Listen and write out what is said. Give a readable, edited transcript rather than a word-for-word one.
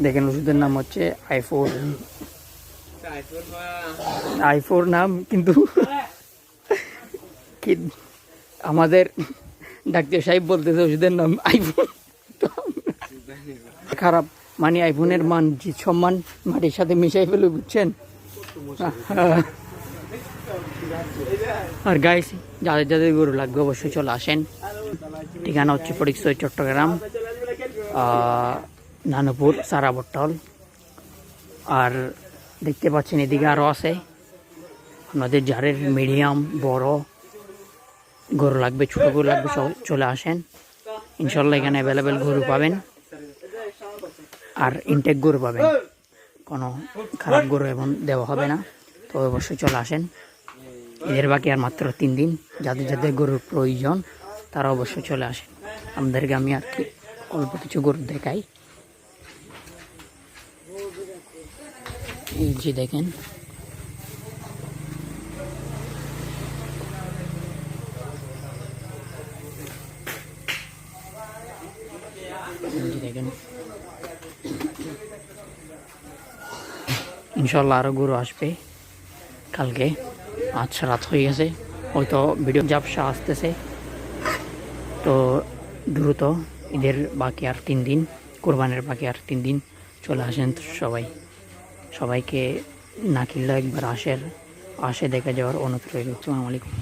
দেখেন ওষুধের নাম হচ্ছে i4। i4 নাম, কিন্তু কি আমাদের ডাক্তার সাহেব বলতেছে ওষুধের নাম আইফোন। খারাপ মানে আইফোনের মান সম্মান মাটির সাথে মিশাই ফেলে, বুঝছেন। আর গাইস, যাদের যাদের গরু লাগবে অবশ্যই চলে আসেন। ঠিকানা হচ্ছে ফটিকছড়ি, চট্টগ্রাম, নানুপুর, সারাবট্টল। আর দেখতে পাচ্ছেন এদিকে আরও আছে। আপনাদের যাদের মিডিয়াম বড় গরু লাগবে, ছোটো গরু লাগবে, চলে আসেন। ইনশাল্লাহ এখানে অ্যাভেলেবেল গরু পাবেন, আর ইনটেক গরু পাবেন। কোনো খারাপ গরু এবং দেওয়া হবে না। তো অবশ্যই চলে আসেন। এদের বাকি আর মাত্র 3 দিন। যাদের যাদের গরুর প্রয়োজন তারা অবশ্যই চলে আসেন। আমাদেরকে আমি আর কি অল্প কিছু গরু দেখাই। এই যে দেখেন, দেখেন ইনশাল্লাহ আরও গরু আসবে কালকে। আচ্ছা, রাত হয়ে গেছে, হয়তো ভিডিও ঝাপসা আসতেছে। তো দ্রুত ঈদের বাকি আর 3 দিন, কোরবানের বাকি আর 3 দিন, চলে আসেন সবাইকে না কিনলে একবার আসে দেখে যাওয়ার অনুরোধ রইল। আসসালামু আলাইকুম।